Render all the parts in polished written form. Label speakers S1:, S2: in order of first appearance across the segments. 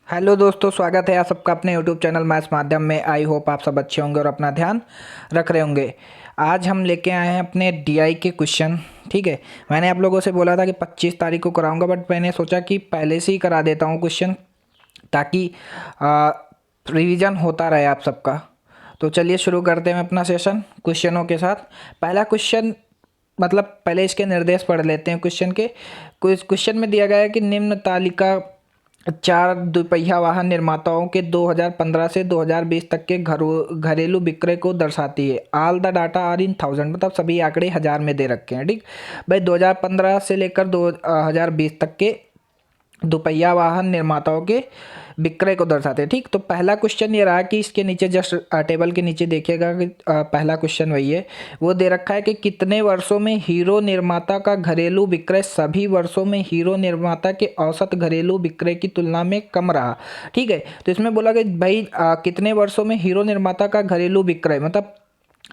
S1: Hello दोस्तों, स्वागत है आप सबका अपने यूट्यूब चैनल मैथ्स माध्यम में। आई होप आप सब अच्छे होंगे और अपना ध्यान रख रहे होंगे। आज हम लेके आए हैं अपने डीआई के क्वेश्चन। ठीक है, मैंने आप लोगों से बोला था कि 25 तारीख को कराऊंगा, बट मैंने सोचा कि पहले से ही करा देता हूँ क्वेश्चन, ताकि रिवीजन होता रहे आप सबका। तो चलिए शुरू करते हैं अपना सेशन क्वेश्चनों के साथ। पहला क्वेश्चन, मतलब पहले इसके निर्देश पढ़ लेते हैं क्वेश्चन के। कुछ क्वेश्चन में दिया गया है कि निम्न तालिका चार दुपहिया वाहन निर्माताओं के 2015 से 2020 तक के घरेलू विक्रय को दर्शाती है। All the data are in thousand, मतलब सभी आंकड़े हज़ार में दे रखे हैं। ठीक भाई, 2015 से लेकर 2020 तक के दुपहिया वाहन निर्माताओं के विक्रय को दर्शाते हैं। ठीक, तो पहला क्वेश्चन ये रहा कि इसके नीचे जस्ट टेबल के नीचे देखिएगा कि पहला क्वेश्चन वही है। वो दे रखा है कि कितने वर्षों में हीरो निर्माता का घरेलू विक्रय सभी वर्षों में हीरो निर्माता के औसत घरेलू विक्रय की तुलना में कम रहा। ठीक है, तो इसमें बोला कि भाई कितने वर्षों में हीरो निर्माता का घरेलू विक्रय, मतलब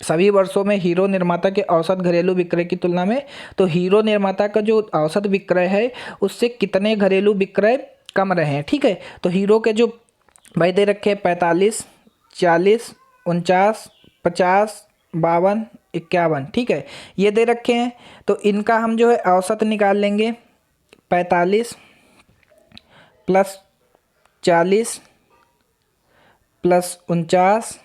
S1: सभी वर्षों में हीरो निर्माता के औसत घरेलू विक्रय की तुलना में, तो हीरो निर्माता का जो औसत विक्रय है उससे कितने घरेलू विक्रय कम रहे हैं। ठीक है, तो हीरो के जो भाई दे रखे हैं 45, 40, 49, 50, 52, 51। ठीक है, ये दे रखे हैं, तो इनका हम जो है औसत निकाल लेंगे। 45 प्लस 40 प्लस 49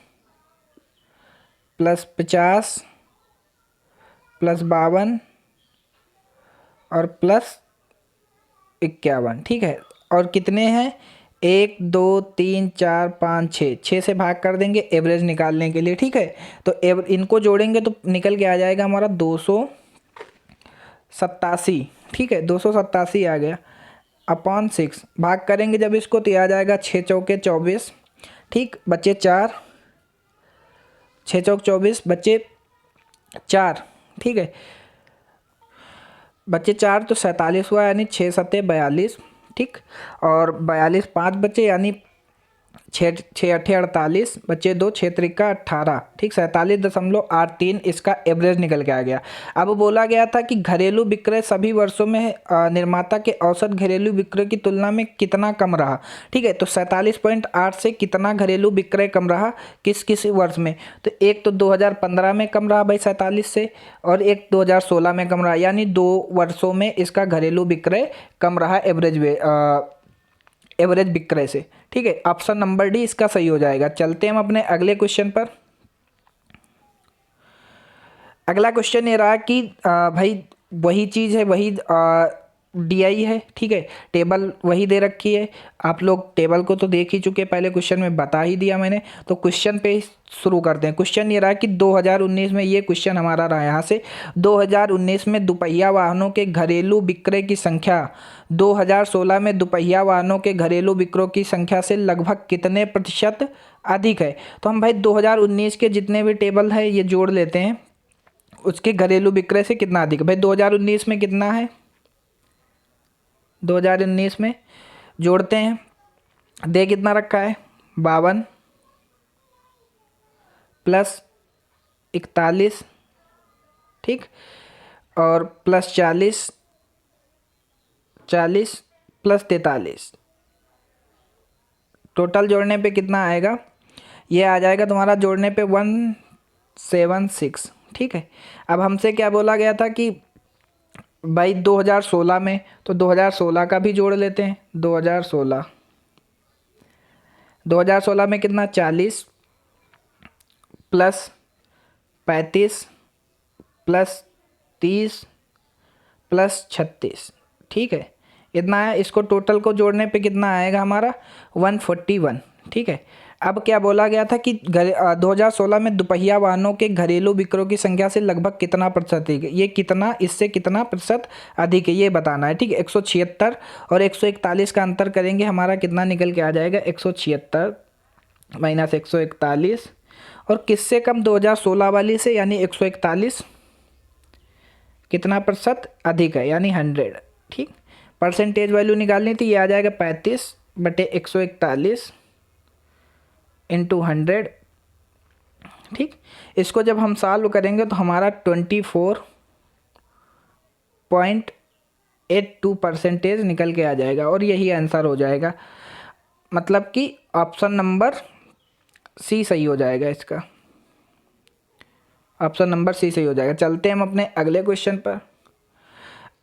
S1: प्लस 50 प्लस 52 और प्लस 51। ठीक है, और कितने हैं? 1 2 3 4 5 6, 6 से भाग कर देंगे एवरेज निकालने के लिए। ठीक है, तो इनको जोड़ेंगे तो निकल के आ जाएगा हमारा 287। ठीक है, 287 आ गया अपॉन 6। भाग करेंगे जब इसको तो ये आ जाएगा 6 चौके 24। ठीक, बचे 4, 6 चौक 24, बचे 4। ठीक है, बचे 4 तो 47 हुआ, यानी 6 सत्ते 42। ठीक, और 42 5 बचे, यानी 6 अठे 48, बचे 2, 6 त्रिका 18। ठीक, 47.83 इसका एवरेज निकल के आ गया। अब बोला गया था कि घरेलू विक्रय सभी वर्षों में निर्माता के औसत घरेलू विक्रय की तुलना में कितना कम रहा। ठीक है, तो 47.8 से कितना घरेलू विक्रय कम रहा किस किस वर्ष में? तो एक तो 2015 में कम रहा भाई 47 से, और एक 2016 में कम रहा, यानी 2 वर्षों में इसका घरेलू विक्रय कम रहा एवरेज विक्रय से। ठीक है, ऑप्शन नंबर डी इसका सही हो जाएगा। चलते हैं हम अपने अगले क्वेश्चन पर। अगला क्वेश्चन ये रहा कि भाई वही चीज़ है, वही डीआई है। ठीक है, टेबल वही दे रखी है। आप लोग टेबल को तो देख ही चुके, पहले क्वेश्चन में बता ही दिया मैंने। तो क्वेश्चन पे शुरू करते हैं। क्वेश्चन ये रहा कि 2019 में, ये क्वेश्चन हमारा रहा यहाँ से, 2019 में दुपहिया वाहनों के घरेलू विक्रय की संख्या 2016 में दुपहिया वाहनों के घरेलू विक्रय की संख्या से लगभग कितने प्रतिशत अधिक है। तो हम भाई 2019 के जितने भी टेबल है ये जोड़ लेते हैं, उसके घरेलू विक्रय से कितना अधिक है। भाई 2019 में कितना है, 2019 में जोड़ते हैं। दे कितना रखा है? 52 प्लस 41। ठीक, और प्लस 40, 40 प्लस 43, टोटल जोड़ने पे कितना आएगा? ये आ जाएगा तुम्हारा जोड़ने पे 176। ठीक है, अब हमसे क्या बोला गया था कि भाई 2016 में, तो 2016 का भी जोड़ लेते हैं। 2016 में कितना? 40 प्लस 35 प्लस 30 प्लस 36। ठीक है, इतना है। इसको टोटल को जोड़ने पे कितना आएगा हमारा? 141। ठीक है, अब क्या बोला गया था कि 2016 में दुपहिया वाहनों के घरेलू विक्रयों की संख्या से लगभग कितना प्रतिशत अधिक है। ये कितना, इससे कितना प्रतिशत अधिक है ये बताना है। ठीक है, 176 और 141 का अंतर करेंगे, हमारा कितना निकल के आ जाएगा? 176 माइनस 141, और किससे कम? 2016 वाली से, यानी 141 कितना प्रतिशत अधिक है, यानी 100। ठीक, परसेंटेज वैल्यू निकालनी थी, ये आ जाएगा 35/141 इंटू 100। ठीक, इसको जब हम सॉल्व करेंगे तो हमारा 24.82% निकल के आ जाएगा, और यही आंसर हो जाएगा। मतलब कि ऑप्शन नंबर सी सही हो जाएगा इसका, ऑप्शन नंबर सी सही हो जाएगा। चलते हैं हम अपने अगले क्वेश्चन पर।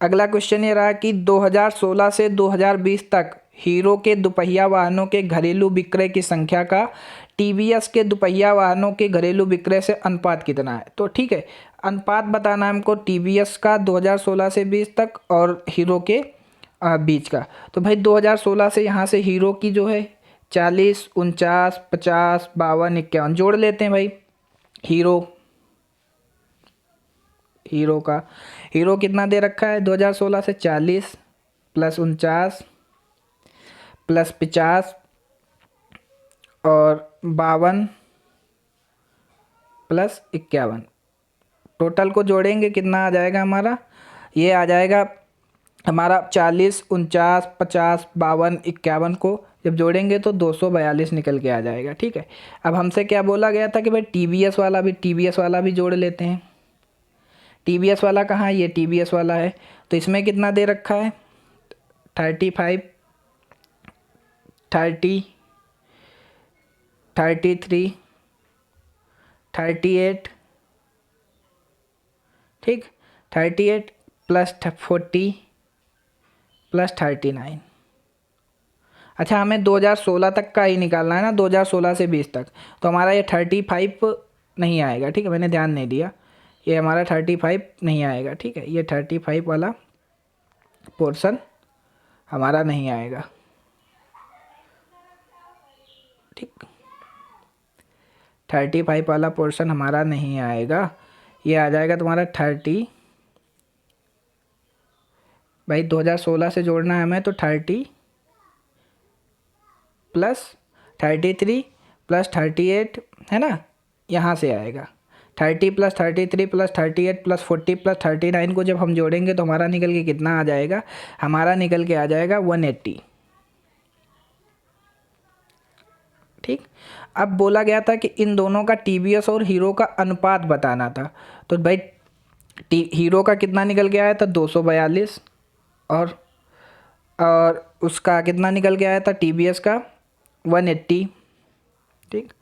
S1: अगला क्वेश्चन ये रहा कि 2016 से 2020 तक हीरो के दुपहिया वाहनों के घरेलू विक्रय की संख्या का टीवीएस के दुपहिया वाहनों के घरेलू विक्रय से अनुपात कितना है। तो ठीक है, अनुपात बताना है हमको टीवीएस का 2016 से 20 तक और हीरो के बीच का। तो भाई 2016 से यहाँ से हीरो की जो है 40, 49, 50, 52, 51 जोड़ लेते हैं भाई। हीरो हीरो का हीरो कितना दे रखा है 2016 से 40 प्लस 49 प्लस 50 और 52 प्लस 51, टोटल को जोड़ेंगे कितना आ जाएगा हमारा, ये आ जाएगा हमारा 40, 49, 50, 52, 51 को जब जोड़ेंगे तो 242 निकल के आ जाएगा। ठीक है, अब हमसे क्या बोला गया था कि भाई टीवीएस वाला भी जोड़ लेते हैं। टीवीएस वाला कहाँ है, ये टीवीएस वाला है। तो इसमें कितना दे रखा है 35, 30, 33, 38, ठीक, 38 प्लस 40 प्लस 39। अच्छा, हमें 2016 तक का ही निकालना है ना, 2016 से 20 तक। तो हमारा ये 35 नहीं आएगा। ठीक है, मैंने ध्यान नहीं दिया, ये हमारा 35 नहीं आएगा। ठीक है, ये 35 वाला पोर्शन हमारा नहीं आएगा। ठीक, 35 वाला पोर्शन हमारा नहीं आएगा। ये आ जाएगा तुम्हारा 30, भाई 2016 से जोड़ना है हमें, तो 30 प्लस 33 प्लस 38 है ना, यहाँ से आएगा 30 प्लस 33 प्लस 38 प्लस 40 प्लस 39 को जब हम जोड़ेंगे तो हमारा निकल के कितना आ जाएगा, हमारा निकल के आ जाएगा 180। ठीक, अब बोला गया था कि इन दोनों का टीवीएस और हीरो का अनुपात बताना था। तो भाई हीरो का कितना निकल के आया था 242 और उसका कितना निकल के आया था टीवीएस का 180। ठीक,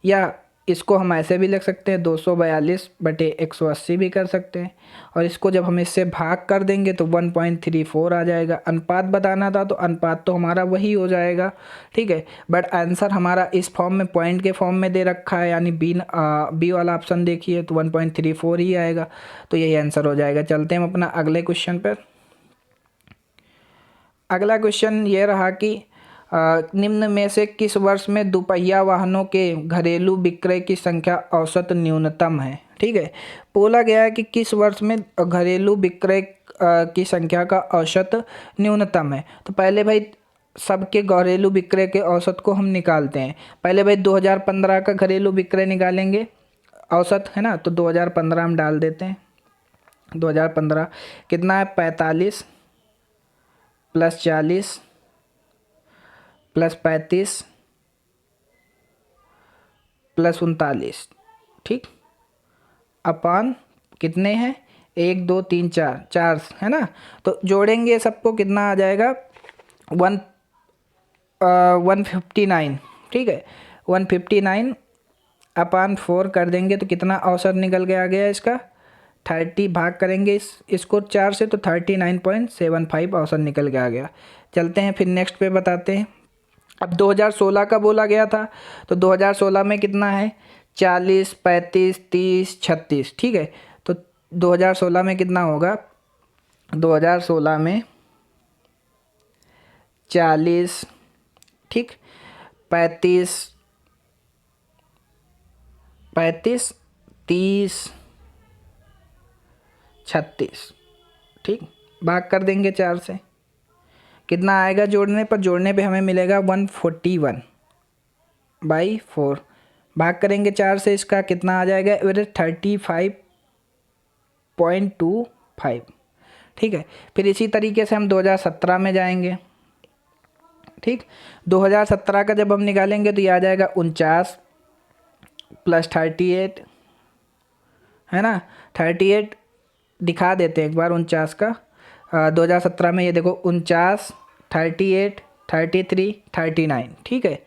S1: या इसको हम ऐसे भी लिख सकते हैं 242/180 भी कर सकते हैं। और इसको जब हम इससे भाग कर देंगे तो 1.34 आ जाएगा। अनुपात बताना था तो अनुपात तो हमारा वही हो जाएगा। ठीक है, बट आंसर हमारा इस फॉर्म में पॉइंट के फॉर्म में दे रखा है, यानी बी वाला ऑप्शन देखिए तो 1.34 ही आएगा। तो यही आंसर हो जाएगा। चलते हैं हम अपना अगले क्वेश्चन पर। अगला क्वेश्चन ये रहा कि निम्न में से किस वर्ष में दुपहिया वाहनों के घरेलू विक्रय की संख्या औसत न्यूनतम है। ठीक है, बोला गया है कि किस वर्ष में घरेलू विक्रय की संख्या का औसत न्यूनतम है। तो पहले भाई सबके घरेलू विक्रय के औसत को हम निकालते हैं। पहले भाई 2015 का घरेलू विक्रय निकालेंगे, औसत है ना, तो 2015 हम डाल देते हैं। 2015 कितना है 45 प्लस 40 प्लस 35 प्लस 39। ठीक, अपान कितने हैं 1 2 3 4 4 है ना, तो जोड़ेंगे सबको कितना आ जाएगा 159। ठीक है, 159 अपान 4 कर देंगे तो कितना औसत निकल के आ गया इसका 30, भाग करेंगे इसको 4 से तो 39.75 औसत निकल के आ गया। चलते हैं फिर नेक्स्ट पे बताते हैं। अब 2016 का बोला गया था, तो 2016 में कितना है 40, 35, 30, 36। ठीक है, तो 2016 में कितना होगा 2016 में 40, ठीक, 35, 30, 36। ठीक, भाग कर देंगे 4 से, कितना आएगा जोड़ने पे हमें मिलेगा 141/4। भाग करेंगे 4 से, इसका कितना आ जाएगा एवरेज 35.25। ठीक है, फिर इसी तरीके से हम 2017 में जाएंगे। ठीक, 2017 का जब हम निकालेंगे तो ये आ जाएगा 49 प्लस 38 है ना, 38 दिखा देते हैं एक बार 49 का। 2017 में ये देखो 49, 38, 33, 39, ठीक है।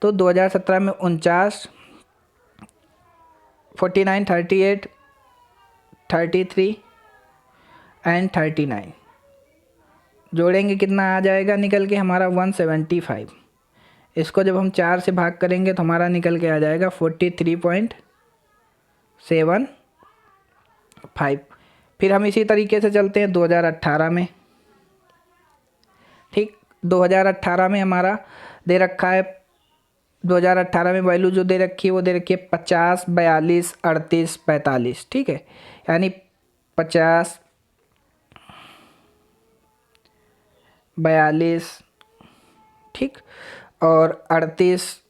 S1: तो 2017 में 49, 49, 38, 33 एंड 39 जोड़ेंगे कितना आ जाएगा निकल के हमारा 175। इसको जब हम 4 से भाग करेंगे तो हमारा निकल के आ जाएगा 43.75। फिर हम इसी तरीके से चलते हैं 2018 में, ठीक। 2018 में हमारा दे रखा है, 2018 में वैल्यू जो दे रखी है वो दे रखी है 50, 42, 38, 45, ठीक है। यानी 50, 42, ठीक, और 38,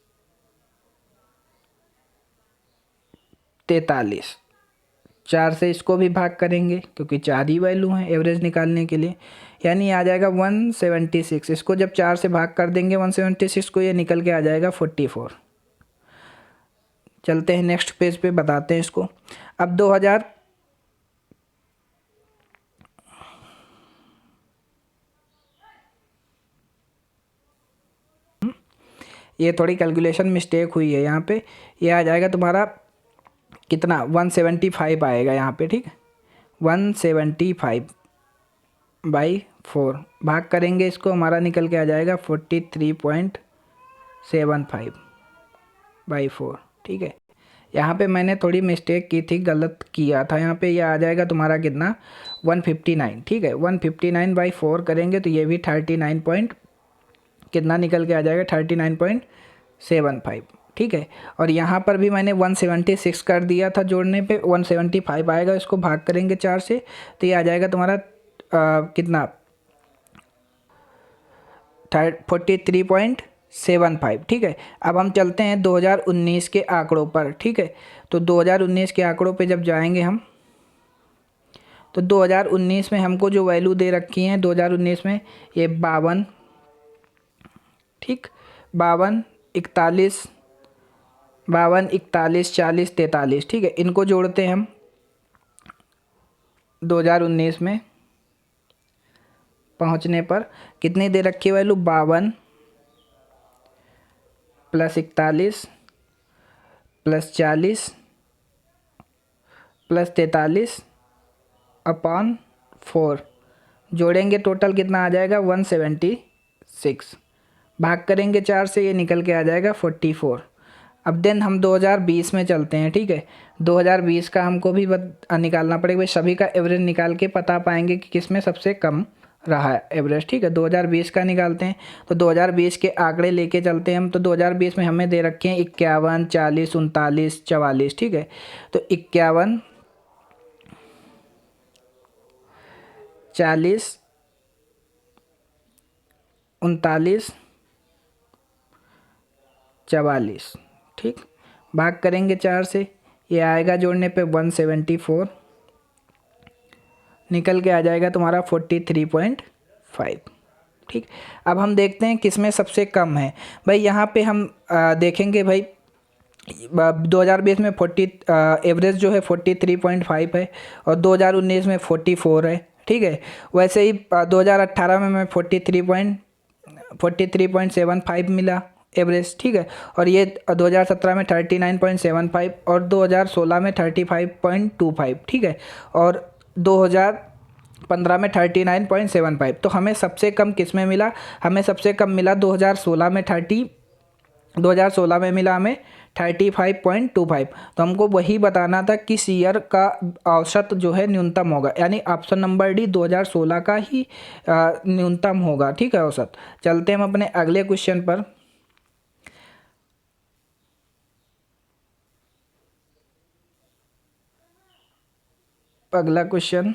S1: 43। 4 से इसको भी भाग करेंगे क्योंकि 4 ही वैल्यू हैं एवरेज निकालने के लिए, यानी आ जाएगा 176। इसको जब 4 से भाग कर देंगे 176 को, ये निकल के आ जाएगा 44। चलते हैं नेक्स्ट पेज पे, बताते हैं इसको। अब 2000 ये थोड़ी कैलकुलेशन मिस्टेक हुई है यहाँ पे। ये आ जाएगा तुम्हारा कितना 175 आएगा यहाँ पे, ठीक है। 175/4 भाग करेंगे इसको, हमारा निकल के आ जाएगा 43.75/4, ठीक है। यहाँ पे मैंने थोड़ी मिस्टेक की थी, गलत किया था यहाँ पे। ये आ जाएगा तुम्हारा कितना 159, ठीक है। 159/4 करेंगे तो ये भी 39 पॉइंट कितना निकल के आ जाएगा 39.75, ठीक है। और यहाँ पर भी मैंने 176 कर दिया था, जोड़ने पे 175 आएगा। इसको भाग करेंगे 4 से तो ये आ जाएगा तुम्हारा कितना 43.75, ठीक है। अब हम चलते हैं 2019 के आंकड़ों पर, ठीक है। तो 2019 के आंकड़ों पे जब जाएंगे हम, तो 2019 में हमको जो वैल्यू दे रखी हैं 2019 में ये 52, ठीक, 52, 41, 40, 43, ठीक है। इनको जोड़ते हैं हम 2019 में पहुंचने पर कितनी दे रखी वैल्यू 52 + 41 + 40 + 43/4 जोड़ेंगे टोटल कितना आ जाएगा 176। भाग करेंगे 4 से, ये निकल के आ जाएगा 44। अब देन हम 2020 में चलते हैं, ठीक है। 2020 का हमको भी निकालना पड़ेगा भाई, सभी का एवरेज निकाल के पता पाएंगे कि किस में सबसे कम रहा है एवरेज, ठीक है। 2020 का निकालते हैं तो 2020 के आंकड़े लेके चलते हैं हम। तो 2020 में हमें दे रखे हैं 51, 40, 39, 44, ठीक है। तो 51, 40, 39, 44, ठीक। भाग करेंगे 4 से, ये आएगा जोड़ने पे 174, निकल के आ जाएगा तुम्हारा 43.5, ठीक। अब हम देखते हैं किस में सबसे कम है भाई। यहाँ पे हम देखेंगे भाई 2020 में 40 एवरेज जो है 43.5 है, और 2019 में 44 है, ठीक है। वैसे ही 2018 में मैं 43.75 मिला एवरेज, ठीक है। और ये 2017 में 39.75 और 2016 में 35.25, ठीक है। और 2015 में 39.75। तो हमें सबसे कम किस में मिला? हमें सबसे कम मिला 2016 में मिला हमें 35.25। तो हमको वही बताना था कि ईयर का औसत जो है न्यूनतम होगा, यानी ऑप्शन नंबर डी 2016 का ही न्यूनतम होगा, ठीक है, औसत। चलते हम अपने अगले क्वेश्चन पर। अगला क्वेश्चन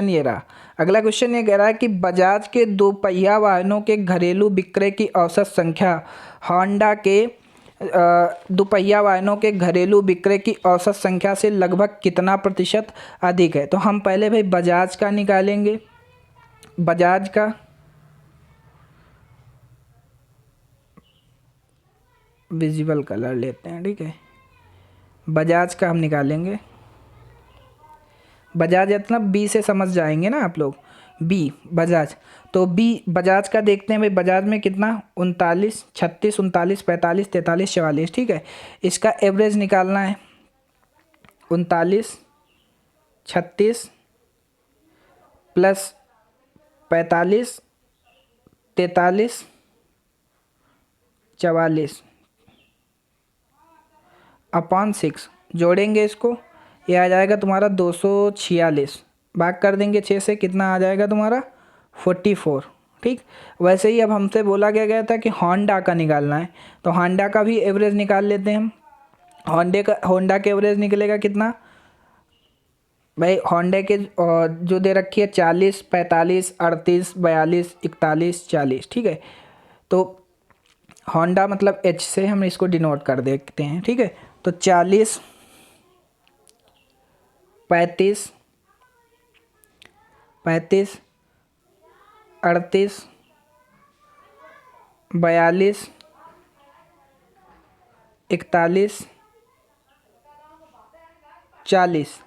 S1: ये रहा। अगला क्वेश्चन ये कह रहा है कि बजाज के दोपहिया वाहनों के घरेलू विक्रय की औसत संख्या होंडा के दोपहिया वाहनों के घरेलू विक्रय की औसत संख्या से लगभग कितना प्रतिशत अधिक है? तो हम पहले भाई बजाज का निकालेंगे। बजाज का विजिबल कलर लेते हैं, ठीक है। बजाज का हम निकालेंगे। बजाज मतलब बी से समझ जाएंगे ना आप लोग, बी बजाज। तो बी बजाज का देखते हैं भाई, बजाज में कितना 39, 36, 39, 45, 43, 44, ठीक है। इसका एवरेज निकालना है, 39, 36 प्लस 45, 43, 44 अपॉन 6, जोड़ेंगे इसको, ये आ जाएगा तुम्हारा 246, भाग कर देंगे 6 से, कितना आ जाएगा तुम्हारा 44, ठीक। वैसे ही अब हमसे बोला गया था कि होंडा का निकालना है, तो होंडा का भी एवरेज निकाल लेते हैं हम। होंडा के एवरेज निकलेगा कितना भाई, होंडा के जो दे रखी है 40, 45, 38, 42, 41, 40, ठीक है। तो होंडा मतलब एच से हम इसको डिनोट कर देते हैं, ठीक है। तो 40, 35, 38, 42, 41, 40,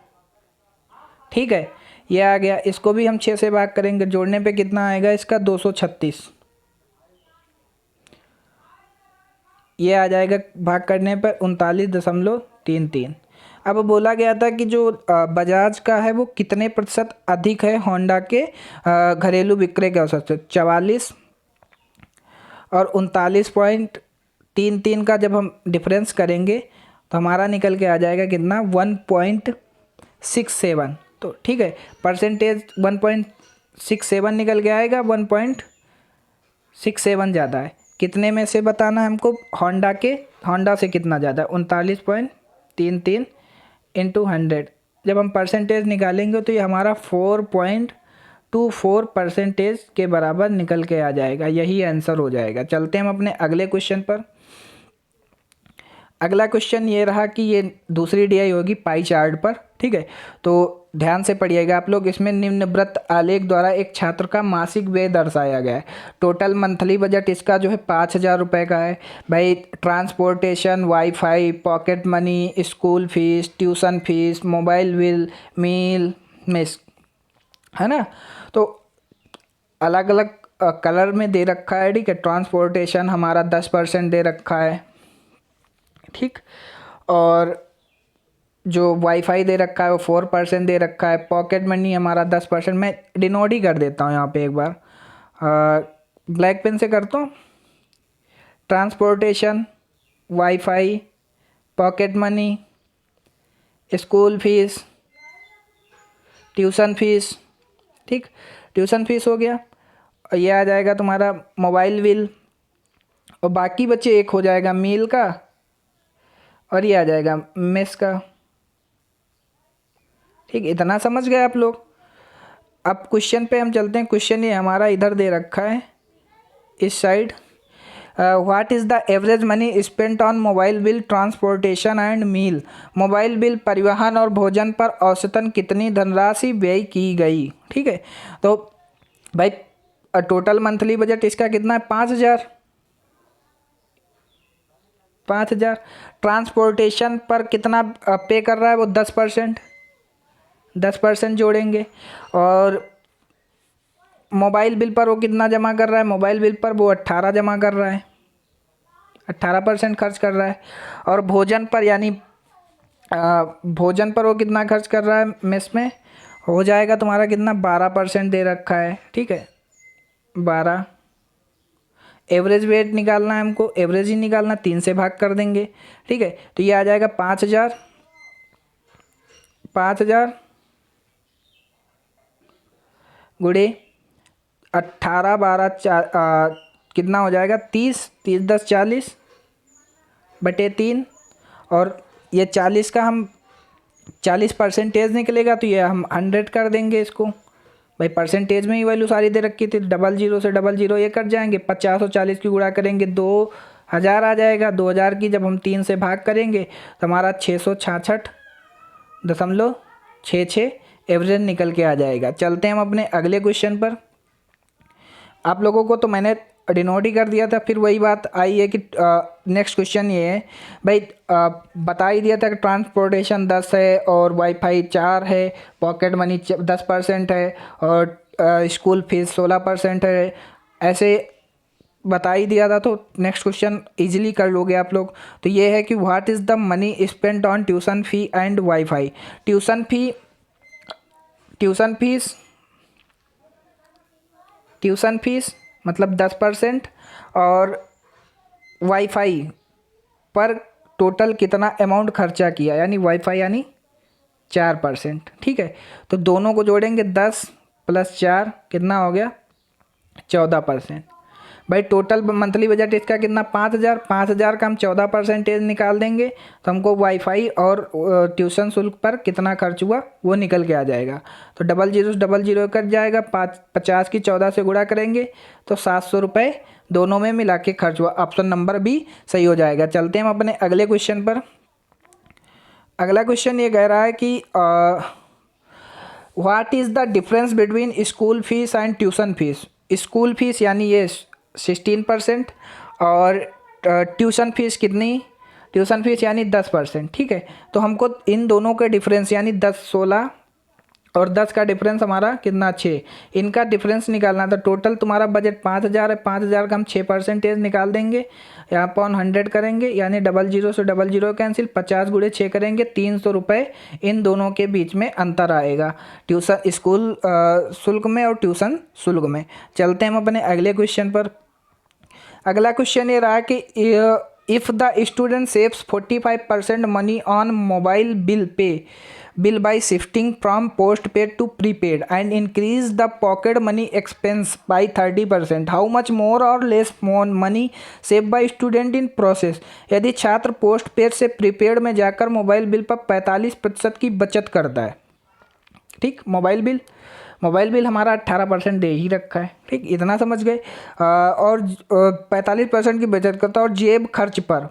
S1: ठीक है। ये आ गया, इसको भी हम 6 से भाग करेंगे, जोड़ने पे कितना आएगा इसका 236, ये आ जाएगा भाग करने पर 39.33। अब बोला गया था कि जो बजाज का है वो कितने प्रतिशत अधिक है होंडा के घरेलू विक्रय के औसत से, 44 और 39.33 का जब हम डिफरेंस करेंगे तो हमारा निकल के आ जाएगा कितना 1.67। तो ठीक है, परसेंटेज 1.67 निकल के आएगा, 1.67 ज़्यादा है। कितने में से बताना है हमको, होंडा से कितना ज़्यादा है, 39.33 इंटू 100। जब हम परसेंटेज निकालेंगे तो ये हमारा 4.24% के बराबर निकल के आ जाएगा, यही आंसर हो जाएगा। चलते हैं हम अपने अगले क्वेश्चन पर। अगला क्वेश्चन ये रहा कि ये दूसरी डीआई होगी पाई चार्ट पर, ठीक है। तो ध्यान से पढ़िएगा आप लोग, इसमें निम्नवृत्त आलेख द्वारा एक छात्र का मासिक व्यय दर्शाया गया है। टोटल मंथली बजट इसका जो है 5,000 रुपये का है भाई। Transportation, wifi, pocket money, school fees, tuition fees, mobile bill, meal misc, है ना। तो अलग अलग कलर में दे रखा है, ठीक है। ट्रांसपोर्टेशन हमारा 10% दे रखा है, ठीक। और जो वाईफाई दे रखा है वो 4% दे रखा है। पॉकेट मनी हमारा 10%, मैं डिनोट ही कर देता हूँ यहाँ पे एक बार, ब्लैक पेन से करता हूँ। Transportation, wifi, pocket money, school fees, tuition fees, ठीक। ट्यूशन फीस हो गया, और ये आ जाएगा तुम्हारा मोबाइल बिल, और बाकी बचे एक हो जाएगा मील का, और ये आ जाएगा मेस का, ठीक। इतना समझ गए आप लोग। अब क्वेश्चन पे हम चलते हैं। क्वेश्चन ये हमारा इधर दे रखा है इस side, what is the average money spent on mobile bill, transportation and meal. Mobile bill, परिवहन और भोजन पर औसतन कितनी धनराशि व्यय की गई, ठीक है। तो भाई टोटल मंथली बजट इसका कितना है, 5,000। ट्रांसपोर्टेशन पर कितना पे कर रहा है वो 10%, 10% जोड़ेंगे। और मोबाइल बिल पर वो कितना जमा कर रहा है, मोबाइल बिल पर वो 18 जमा कर रहा है, 18% खर्च कर रहा है। और भोजन पर यानी भोजन पर वो कितना खर्च कर रहा है मेस में, हो जाएगा तुम्हारा कितना 12% दे रखा है, ठीक है। 12। एवरेज वेट निकालना है हमको, एवरेज ही निकालना, 3 से भाग कर देंगे, ठीक है। तो ये आ जाएगा 5,000 गुड़े 18, 12, 4 कितना हो जाएगा 30, 30 10 40 बटे 3। और ये 40 का हम 40% निकलेगा, तो ये हम 100 कर देंगे इसको भाई। परसेंटेज में ही वैल्यू सारी दे रखी थी, 00 से 00 ये कट जाएंगे, 50 और 40 की गुणा करेंगे 2,000 आ जाएगा। 2,000 की जब हम 3 से भाग करेंगे तो हमारा 666.66 एवरेज निकल के आ जाएगा। चलते हैं हम अपने अगले क्वेश्चन पर। आप लोगों को तो मैंने डिनोट ही कर दिया था। फिर वही बात आई है कि नेक्स्ट क्वेश्चन ये है भाई, बता ही दिया था कि ट्रांसपोर्टेशन 10 है और वाईफाई 4 है, पॉकेट मनी 10% है और स्कूल फीस 16% है, ऐसे बता ही दिया था। तो नेक्स्ट क्वेश्चन इजीली कर लोगे आप लोग। तो ये है कि what is the money spent on tuition fee and wifi. Tuition fees मतलब 10% और वाईफाई पर टोटल कितना अमाउंट खर्चा किया, यानी वाईफाई यानी 4%। ठीक है, तो दोनों को जोड़ेंगे 10 + 4 कितना हो गया 14%। भाई टोटल मंथली बजट इसका कितना 5,000। 5,000 का हम 14% निकाल देंगे तो हमको वाईफाई और ट्यूशन शुल्क पर कितना खर्च हुआ वो निकल के आ जाएगा। तो 00 से 00 कट जाएगा, 50 की 14 से गुणा करेंगे तो 700 रुपये दोनों में मिला के खर्च हुआ। ऑप्शन नंबर भी सही हो जाएगा। चलते हैं हम अपने अगले क्वेश्चन पर। अगला क्वेश्चन ये कह रहा है कि what is the difference between school fees and tuition fees. School fees यानी ये 16% और ट्यूशन फीस कितनी, ट्यूशन फीस यानी 10%। ठीक है, तो हमको इन दोनों के डिफरेंस यानी 10 16 और 10 का डिफरेंस हमारा कितना 6, इनका डिफरेंस निकालना था। टोटल तुम्हारा बजट 5,000 है, 5,000 का हम 6% निकाल देंगे, यहाँ पर 100 करेंगे यानी 00 से 00 कैंसिल, 50 × 6 करेंगे 300 रुपये इन दोनों के बीच में अंतर आएगा ट्यूशन स्कूल शुल्क में और ट्यूशन शुल्क में। चलते हैं हम अपने अगले क्वेश्चन पर। अगला क्वेश्चन ये रहा कि if the student saves 45% money on mobile bill by shifting from postpaid to prepaid and increase the pocket money expense by 30%, how much more or less money saved by student in process। यदि छात्र post paid से prepaid में जाकर mobile bill पर 45% की बचत करता है। ठीक, मोबाइल बिल हमारा 18% दे ही रखा है। ठीक, इतना समझ गए। और 45% की बचत करता है और जेब खर्च पर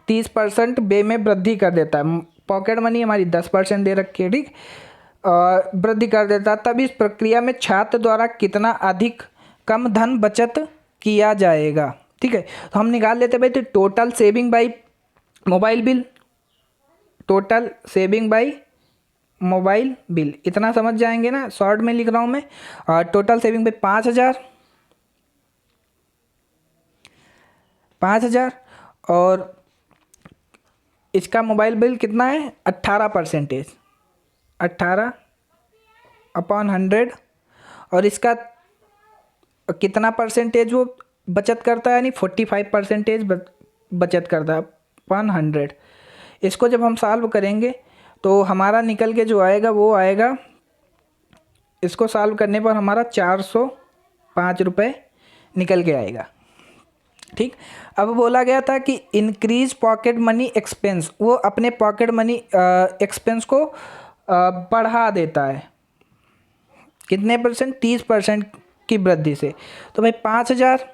S1: 30% बे में वृद्धि कर देता है। पॉकेट मनी हमारी 10% दे रखी है। ठीक, वृद्धि कर देता है, तब इस प्रक्रिया में छात्र द्वारा कितना अधिक कम धन बचत किया जाएगा। ठीक है, तो हम निकाल लेते हैं भाई। तो total saving by mobile bill, total saving by mobile bill इतना समझ जाएंगे ना, शॉर्ट में लिख रहा हूँ मैं। टोटल सेविंग बाई 5,000 और इसका मोबाइल बिल कितना है 18%, 18/100 और इसका कितना परसेंटेज वो बचत करता है, यानी 45% बचत करता है 100। इसको जब हम सॉल्व करेंगे तो हमारा निकल के जो आएगा वो आएगा, इसको सॉल्व करने पर हमारा 405 रुपये निकल के आएगा। ठीक, अब बोला गया था कि इंक्रीज पॉकेट मनी एक्सपेंस, वो अपने पॉकेट मनी एक्सपेंस को बढ़ा देता है कितने %, 30% की वृद्धि से। तो भाई 5,000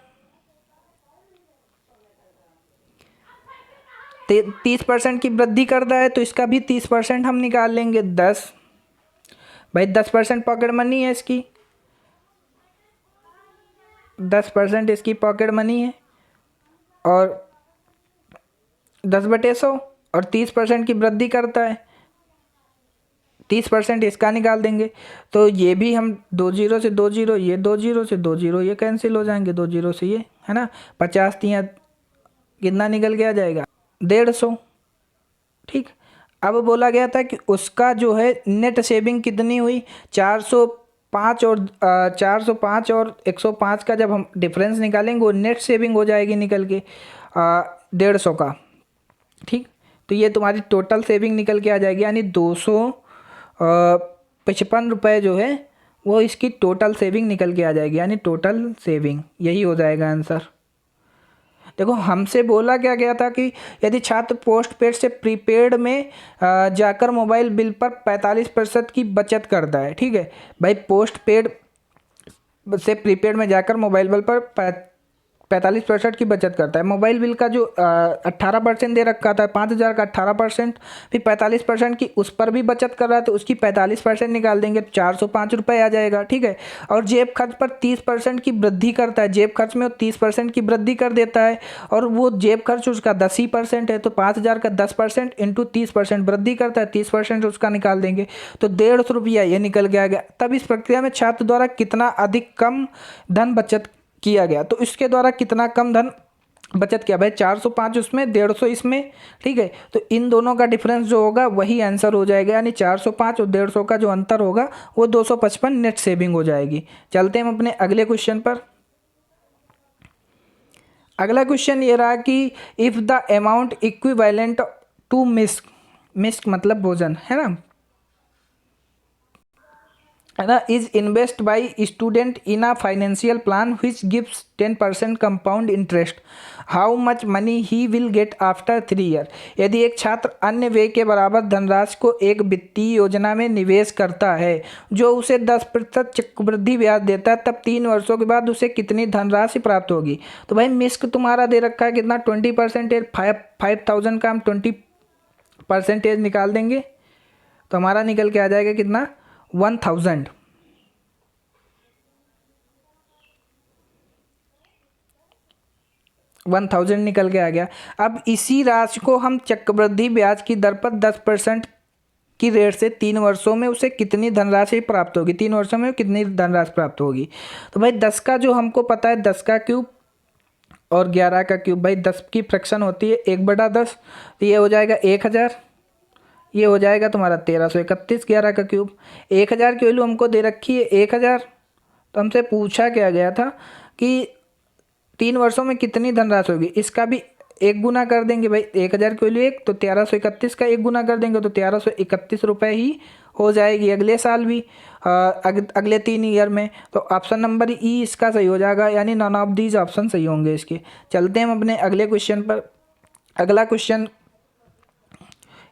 S1: 30% की वृद्धि करता है तो इसका भी 30% हम निकाल लेंगे 10। भाई 10% पॉकेट मनी है इसकी, 10% इसकी पॉकेट मनी है और 10/100 और 30% की वृद्धि करता है, 30% इसका निकाल देंगे। तो ये भी हम 20 से 20, ये 20 से 20 ये कैंसिल हो जाएंगे, 20 से ये है ना, 50 तियाँ कितना निकल के आ जाएगा 150। ठीक, अब बोला गया था कि उसका जो है नेट सेविंग कितनी हुई 405 और 105 का जब हम डिफरेंस निकालेंगे वो नेट सेविंग हो जाएगी निकल के 150 का। ठीक, तो ये तुम्हारी टोटल सेविंग निकल के आ जाएगी, यानी 255 रुपये जो है वो इसकी टोटल सेविंग निकल के आ जाएगी, यानी टोटल सेविंग यही हो जाएगा आंसर। देखो हमसे बोला क्या गया था कि यदि छात्र पोस्ट पेड से प्रीपेड में जाकर मोबाइल बिल पर 45% की बचत करता है। ठीक है भाई, पोस्ट पेड से प्रीपेड में जाकर मोबाइल बिल पर 45% की बचत करता है। मोबाइल बिल का जो 18% दे रखा था 5,000 का 18%, फिर 45% की उस पर भी बचत कर रहा है तो उसकी 45% निकाल देंगे तो 405 रुपये आ जाएगा, ठीक है। और जेब खर्च पर 30% की वृद्धि करता है, जेब खर्च में वो 30% की वृद्धि कर देता है और वो जेब खर्च उसका 10% है तो 5,000 का 10% इंटू 30% वृद्धि करता है, 30% उसका निकाल देंगे तो 150 रुपया ये निकल के आ गया। तब इस प्रक्रिया में छात्र द्वारा कितना अधिक कम धन बचत किया गया, तो इसके द्वारा कितना कम धन बचत किया भाई, 405 उसमें 150 इसमें, ठीक है। तो इन दोनों का डिफरेंस जो होगा वही आंसर हो जाएगा, यानी 405 और 150 का जो अंतर होगा वो 255 नेट सेविंग हो जाएगी। चलते हैं हम अपने अगले क्वेश्चन पर। अगला क्वेश्चन ये रहा कि if the amount equivalent to misc, misc मतलब भोजन है ना, is invest by student in a financial plan which gives 10% compound interest, how much money he will get after 3 year. यदि एक छात्र अन्य व्यय के बराबर धनराशि को एक वित्तीय योजना में निवेश करता है जो उसे 10% चक्रवृद्धि ब्याज देता है, तब 3 वर्षों के बाद उसे कितनी धनराशि प्राप्त होगी। तो भाई मिस्क तुम्हारा दे रखा है कितना 20%, 5,000 का हम 20% निकाल देंगे तो हमारा निकल के आ जाएगा कितना 1,000। 1,000 निकल के आ गया। अब इसी राशि को हम चक्रवृद्धि ब्याज की दर पर 10% की रेट से 3 वर्षों में उसे कितनी धनराशि प्राप्त होगी, 3 वर्षों में कितनी धनराशि प्राप्त होगी। तो भाई 10 का जो हमको पता है 10 का क्यूब और 11 का क्यूब, भाई 10 की फ्रैक्शन होती है 1/10, तो ये हो जाएगा 1,000, ये हो जाएगा तुम्हारा 1331। 11 का क्यूब 1,000 की वैल्यू हमको दे रखी है 1,000, तो हमसे पूछा क्या गया था कि 3 वर्षों में कितनी धनराशि होगी, इसका भी 1 गुना कर देंगे भाई, 1,000 की वैल्यू 1 तो 1331 का 1 गुना कर देंगे तो 1331 रुपये ही हो जाएगी अगले साल भी, अगले 3 ईयर में। तो ऑप्शन नंबर ई इसका सही हो जाएगा, यानी नॉन ऑफ दीज ऑप्शन सही होंगे इसके। चलते हैं हम अपने अगले क्वेश्चन पर। अगला क्वेश्चन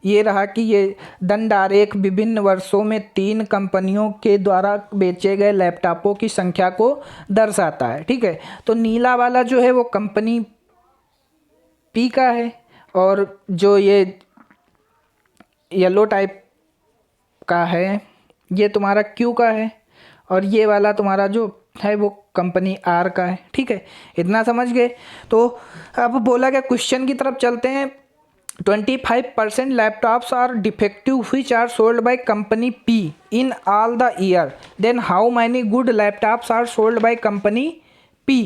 S1: ये रहा कि ये दंड आरेख विभिन्न वर्षों में 3 कंपनियों के द्वारा बेचे गए लैपटॉपों की संख्या को दर्शाता है, ठीक है। तो नीला वाला जो है वो कंपनी पी का है और जो ये येलो टाइप का है ये तुम्हारा क्यू का है और ये वाला तुम्हारा जो है वो कंपनी आर का है, ठीक है। इतना समझ गए। तो अब बोला गया क्वेश्चन की तरफ चलते हैं। 25% laptops are defective which are sold by company P in all the year, then how many good laptops are sold by company P,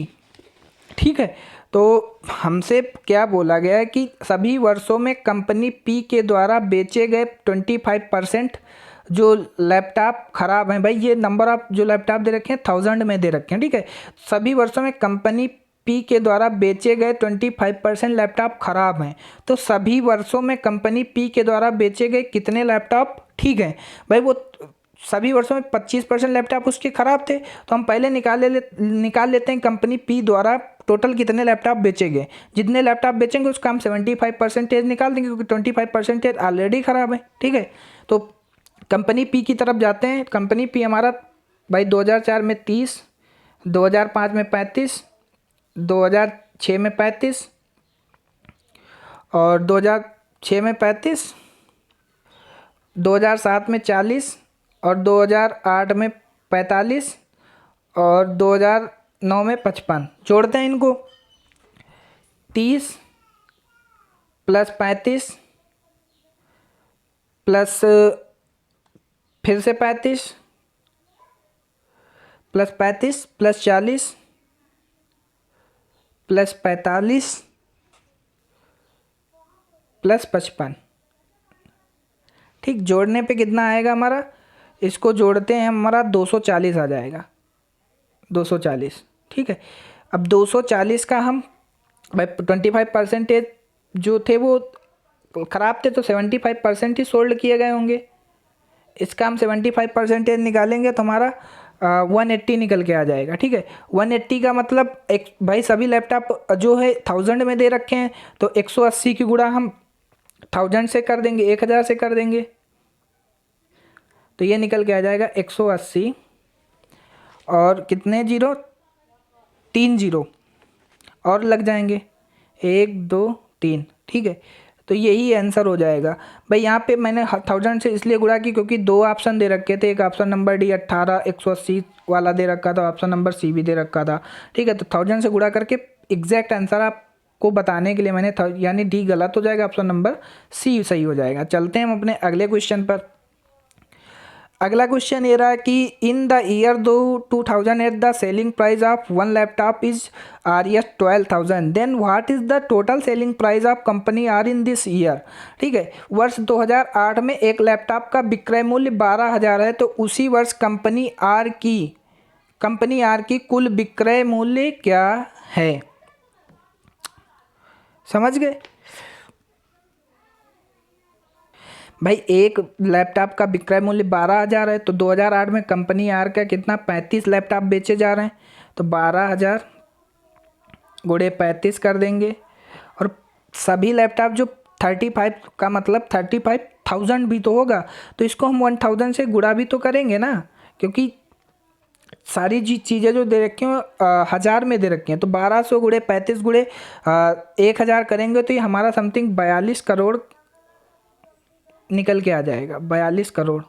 S1: ठीक है। तो हमसे क्या बोला गया है कि सभी वर्षों में कंपनी P के द्वारा बेचे गए 25% जो लैपटॉप ख़राब हैं, भाई ये नंबर ऑफ जो लैपटॉप दे रखे हैं 1000 में दे रखे हैं, ठीक है। सभी वर्षों में कंपनी पी के द्वारा बेचे गए 25% लैपटॉप खराब हैं, तो सभी वर्षों में कंपनी पी के द्वारा बेचे गए कितने लैपटॉप ठीक हैं। भाई वो सभी वर्षों में 25% लैपटॉप उसके ख़राब थे, तो हम पहले निकाल लेते हैं कंपनी पी द्वारा टोटल कितने लैपटॉप बेचे गए। जितने लैपटॉप बेचेंगे उसका हम 75% निकाल देंगे क्योंकि 25% ऑलरेडी ख़राब है, ठीक है। तो कंपनी पी की तरफ जाते हैं। कंपनी पी हमारा भाई 2004 में 30, 2005 में 35, 2006 में 35 और 2006 में 35, 2007 में 40 और 2008 में 45 और 2009 में 55। जोड़ते हैं इनको, 30 प्लस 35 प्लस फिर से 35 प्लस 35 प्लस 40 प्लस 45 प्लस 55, ठीक। जोड़ने पे कितना आएगा हमारा, इसको जोड़ते हैं हमारा 240 आ जाएगा, 240, ठीक है। अब 240 का हम भाई 25% जो थे वो ख़राब थे तो 75% ही सोल्ड किए गए होंगे। इसका हम 75% निकालेंगे तो हमारा 180 निकल के आ जाएगा, ठीक है। 180 का मतलब एक भाई सभी लैपटॉप जो है 1000 में दे रखे हैं तो 180 की गुणा हम 1000 से कर देंगे, 1000 से कर देंगे तो ये निकल के आ जाएगा 180 और कितने जीरो, 3 जीरो और लग जाएंगे, 1 2 3, ठीक है। तो यही आंसर हो जाएगा भाई। यहाँ पे मैंने 1000 से इसलिए गुणा की क्योंकि 2 ऑप्शन दे रखे थे, एक ऑप्शन नंबर डी 18 180 वाला दे रखा था, ऑप्शन नंबर सी भी दे रखा था, ठीक है। तो 1000 से गुणा करके एग्जैक्ट आंसर आपको बताने के लिए मैंने यानी डी गलत हो जाएगा, ऑप्शन नंबर सी सही हो जाएगा। चलते हैं हम अपने अगले क्वेश्चन पर। अगला क्वेश्चन ये रहा कि in the year 2008 the selling price of one laptop is RS 12,000, then what is the total selling price of company are in this year, ठीक है। वर्ष 2008 में एक लैपटॉप का विक्रय मूल्य 12,000 है, तो उसी वर्ष कंपनी आर की कुल विक्रय मूल्य क्या है। समझ गए भाई। एक लैपटॉप का विक्रय मूल्य 12,000 है, तो 2008 में कंपनी आर का कितना 35 लैपटॉप बेचे जा रहे हैं, तो 12,000 गुणे 35 कर देंगे। और सभी लैपटॉप जो 35 का मतलब 35,000 भी तो होगा, तो इसको हम 1000 से गुणा भी तो करेंगे ना, क्योंकि सारी चीज़ें जो दे रखी हैं 1000 में दे रखी हैं। तो 1200 गुणे 35 गुणे 1000 करेंगे तो ये हमारा समथिंग 42 करोड़ निकल के आ जाएगा, 42 करोड़,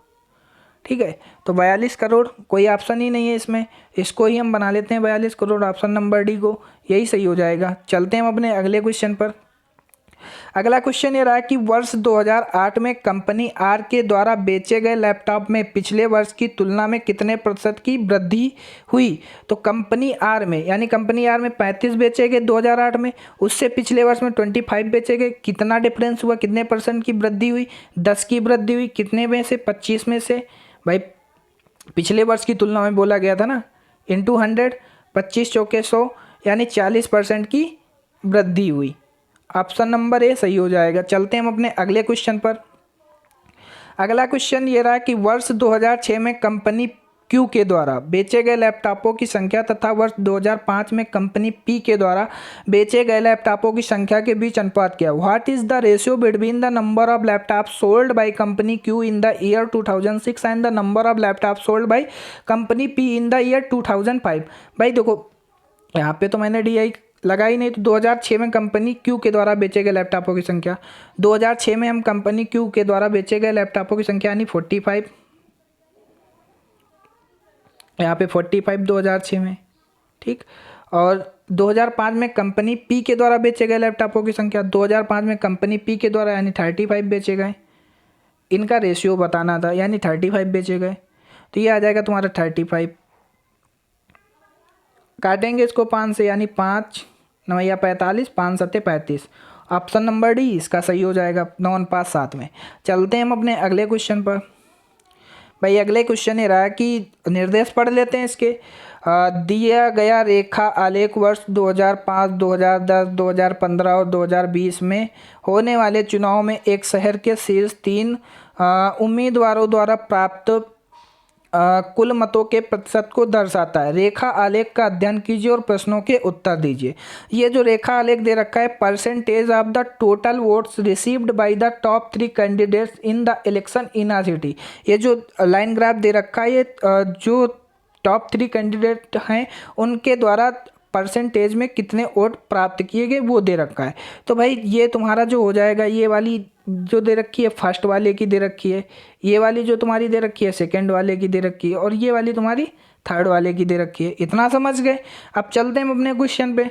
S1: ठीक है। तो 42 करोड़ कोई ऑप्शन ही नहीं है इसमें, इसको ही हम बना लेते हैं 42 करोड़, ऑप्शन नंबर डी को, यही सही हो जाएगा। चलते हैं हम अपने अगले क्वेश्चन पर। अगला क्वेश्चन ये रहा कि वर्ष 2008 में कंपनी आर के द्वारा बेचे गए लैपटॉप में पिछले वर्ष की तुलना में कितने प्रतिशत की वृद्धि हुई। तो कंपनी आर में, यानी कंपनी आर में 35 बेचे गए 2008 में, उससे पिछले वर्ष में 25 बेचे गए, कितना डिफरेंस हुआ, कितने % की वृद्धि हुई, 10 की वृद्धि हुई, कितने में से 25 में से भाई। पिछले वर्ष की तुलना में बोला गया था ना, इंटू 100, 25 चौके 100, यानी 40% की वृद्धि हुई। ऑप्शन नंबर ए सही हो जाएगा। चलते हैं हम अपने अगले क्वेश्चन पर। अगला क्वेश्चन ये रहा कि वर्ष 2006 में कंपनी क्यू के द्वारा बेचे गए लैपटॉपों की संख्या तथा वर्ष 2005 में कंपनी पी के द्वारा बेचे गए लैपटॉपों की संख्या के बीच अनुपात क्या। What is the ratio between the number of laptop sold by company Q in the year 2006 and the number of laptop sold by company P in the year 2005। भाई देखो यहाँ पे तो मैंने DI लगा ही नहीं, तो 2006 में कंपनी क्यू के द्वारा बेचे गए लैपटॉपों की संख्या, 2006 में हम कंपनी क्यू के द्वारा बेचे गए लैपटॉपों की संख्या यानी 45, यहाँ पे 45 2006 में, ठीक। और 2005 में कंपनी पी के द्वारा बेचे गए लैपटॉपों की संख्या, 2005 में कंपनी पी के द्वारा यानी 35 बेचे गए, इनका रेशियो बताना था, यानी 35 बेचे गए। तो ये आ जाएगा तुम्हारा 35, काटेंगे इसको 5 से, यानी 5 9 45, 5 7 35, ऑप्शन नंबर डी इसका सही हो जाएगा 9:5:7 में। चलते हैं हम अपने अगले क्वेश्चन पर। भाई अगले क्वेश्चन ये रहा कि निर्देश पढ़ लेते हैं इसके। दिया गया रेखा आलेख वर्ष 2005, 2010, 2015 और 2020 में होने वाले चुनाव में एक शहर के शीर्ष 3 उम्मीदवारों द्वारा प्राप्त कुल मतों के प्रतिशत को दर्शाता है। रेखा आलेख का अध्ययन कीजिए और प्रश्नों के उत्तर दीजिए। ये जो रेखा आलेख दे रखा है, percentage of the total votes received by the top 3 candidates in the election in a city. ये जो लाइन ग्राफ दे रखा है, ये जो टॉप 3 कैंडिडेट हैं उनके द्वारा परसेंटेज में कितने वोट प्राप्त किए गए वो दे रखा है। तो भाई ये तुम्हारा जो हो जाएगा, ये वाली जो दे रखी है फर्स्ट वाले की दे रखी है, ये वाली जो तुम्हारी दे रखी है सेकंड वाले की दे रखी है, और ये वाली तुम्हारी थर्ड वाले की दे रखी है। इतना समझ गए। अब चलते हैं अपने क्वेश्चन पे।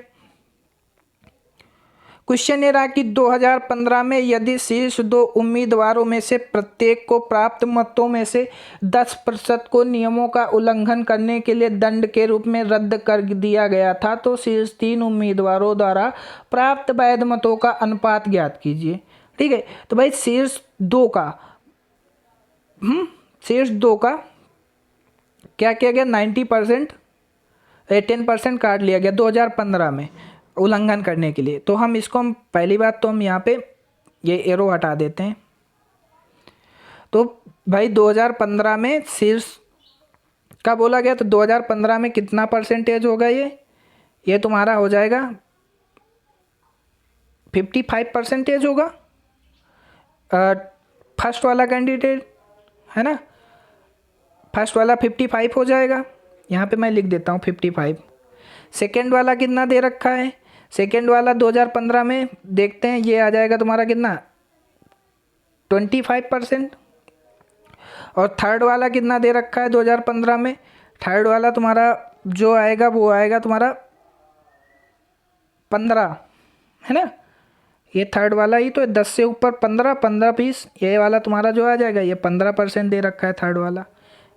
S1: क्वेश्चन ये रहा कि 2015 में यदि शीर्ष 2 उम्मीदवारों में से प्रत्येक को प्राप्त मतों में से 10% को नियमों का उल्लंघन करने के लिए दंड के रूप में रद्द कर दिया गया था, तो शीर्ष 3 उम्मीदवारों द्वारा प्राप्त वैध मतों का अनुपात ज्ञात कीजिए। ठीक है, तो भाई शीर्ष 2 का क्या किया गया, 90%, 10% काट लिया गया 2015 में उल्लंघन करने के लिए। तो हम इसको हम पहली बात तो हम यहाँ पे ये एरो हटा देते हैं। तो भाई 2015 में शीर्ष का बोला गया, तो 2015 में कितना परसेंटेज होगा, ये तुम्हारा हो जाएगा 55% होगा। फर्स्ट वाला कैंडिडेट है ना, फर्स्ट वाला 55 हो जाएगा, यहाँ पे मैं लिख देता हूँ 55। सेकेंड वाला कितना दे रखा है, सेकेंड वाला 2015 में देखते हैं, ये आ जाएगा तुम्हारा कितना 25%। और थर्ड वाला कितना दे रखा है 2015 में, थर्ड वाला तुम्हारा जो आएगा वो आएगा तुम्हारा 15, है ना। ये थर्ड वाला ही तो 10 से ऊपर 15, 15 20, ये वाला तुम्हारा जो आ जाएगा ये 15% दे रखा है थर्ड वाला,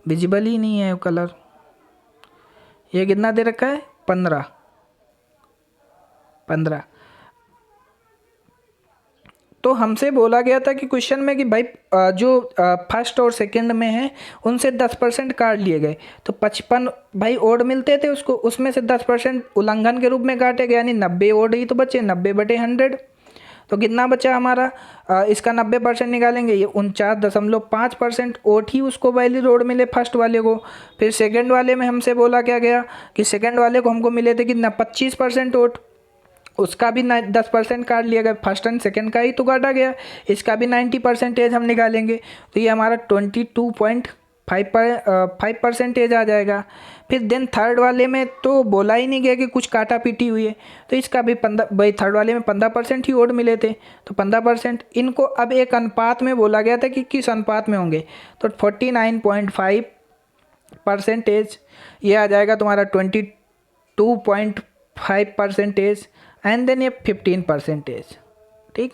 S1: विजिबल ही नहीं है वो कलर। ये कितना दे रखा है 15। तो हमसे बोला गया था कि क्वेश्चन में कि भाई जो फर्स्ट और सेकंड में है उनसे 10% काट लिए गए, तो 55 भाई ओड मिलते थे उसको, उसमें से 10% उल्लंघन के रूप में काटे गए, यानी 90 ओड ही तो बचे, 90/100। तो कितना बचा हमारा, इसका 90% निकालेंगे, ये 49.5% ओट ही उसको वैलिड ओड मिले फर्स्ट वाले को। फिर सेकंड वाले में हमसे बोला क्या गया कि सेकंड वाले को हमको मिले थे कितना 25% ओट, उसका भी 10% काट लिया गया, फर्स्ट एंड सेकंड का ही तो काटा गया, इसका भी 90% हम निकालेंगे, तो ये हमारा 22.5% आ जाएगा। फिर देन थर्ड वाले में तो बोला ही नहीं गया कि कुछ काटा पीटी हुई है, तो इसका भी 15, भाई थर्ड वाले में 15% ही ओड मिले थे, तो 15%। इनको अब एक अनुपात में बोला गया था कि किस अनुपात में होंगे, तो 49.5% ये आ जाएगा तुम्हारा 22.5%, एंड देन ये 15%। ठीक,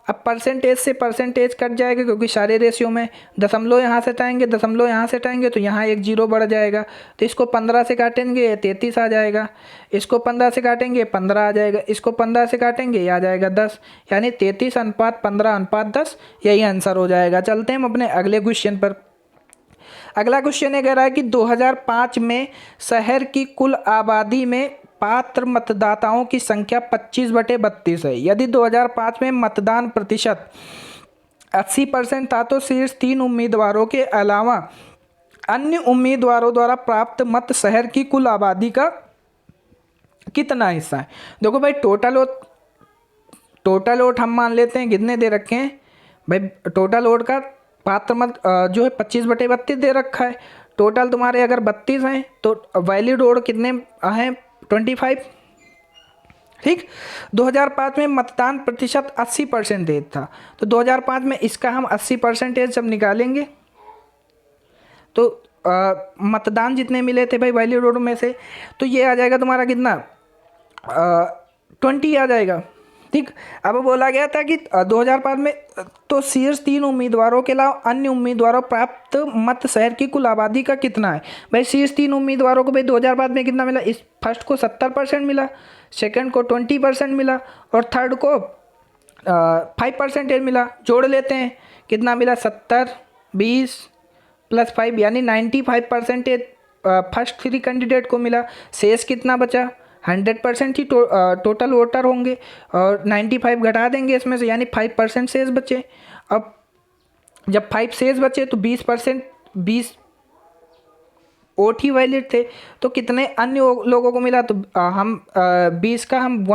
S1: अब परसेंटेज से परसेंटेज कट जाएगा, क्योंकि सारे रेशियो में दशमलव यहाँ से हटाएंगे, दशमलव यहाँ से हटाएंगे, तो यहाँ एक जीरो बढ़ जाएगा, तो इसको 15 से काटेंगे 33 आ जाएगा, इसको 15 से काटेंगे 15 आ जाएगा, इसको 15 से काटेंगे ये आ जाएगा 10, यानी 33:15:10, यही आंसर हो जाएगा। चलते हैं हम अपने अगले क्वेश्चन पर। अगला क्वेश्चन ये कह रहा है कि 2005 में शहर की कुल आबादी में पात्र मतदाताओं की संख्या 25/32 है। यदि 2005 में मतदान प्रतिशत 80% था, तो शीर्ष 3 उम्मीदवारों के अलावा अन्य उम्मीदवारों द्वारा प्राप्त मत शहर की कुल आबादी का कितना हिस्सा है। देखो भाई, टोटल वोट हम मान लेते हैं कितने दे रखे हैं भाई, टोटल वोट का पात्र मत जो है 25/32 दे रखा है। टोटल तुम्हारे अगर 32 हैं तो वैलिड वोट कितने हैं 25। ठीक, 2005 में मतदान प्रतिशत 80% था, तो 2005 में इसका हम 80% जब निकालेंगे तो मतदान जितने मिले थे भाई वैलिड वोट में से, तो ये आ जाएगा तुम्हारा कितना 20 आ जाएगा। ठीक, अब बोला गया था कि 2005 में तो शीर्ष 3 उम्मीदवारों के अलावा अन्य उम्मीदवारों प्राप्त मत शहर की कुल आबादी का कितना है। भाई शीर्ष 3 उम्मीदवारों को भाई 2005 में कितना मिला, इस फर्स्ट को 70% मिला, सेकंड को 20% मिला, और थर्ड को 5% मिला। जोड़ लेते हैं कितना मिला, 70 20 + 5 यानी 95% फर्स्ट 3 कैंडिडेट को मिला। शेष कितना बचा, 100% ही टोटल वोटर होंगे, और 95 घटा देंगे इसमें से, यानी 5% शेष बचे। अब जब 5 शेष बचे तो 20% वोट ही वैलिड थे, तो कितने अन्य लोगों को मिला, तो हम 20 का हम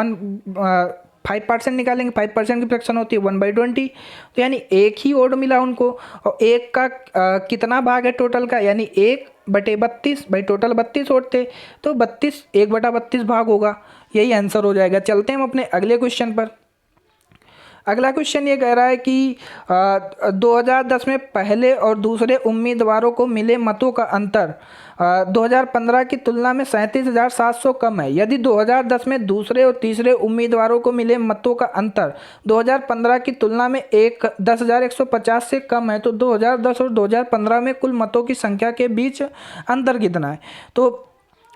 S1: 5% निकालेंगे, 5% की फ्रैक्शन होती है 1/20, तो यानी एक ही वोट मिला उनको, और एक का कितना भाग है टोटल का, यानी 1/32, भाई टोटल 32 वोट थे, तो 1/32 भाग होगा, यही आंसर हो जाएगा। चलते हैं हम अपने अगले क्वेश्चन पर। अगला क्वेश्चन ये कह रहा है कि 2010 में पहले और दूसरे उम्मीदवारों को मिले मतों का अंतर 2015 की तुलना में 37,700 कम है। यदि 2010 में दूसरे और तीसरे उम्मीदवारों को मिले मतों का अंतर 2015 की तुलना में 10,150 से कम है, तो 2010 और 2015 में कुल मतों की संख्या के बीच अंतर कितना है। तो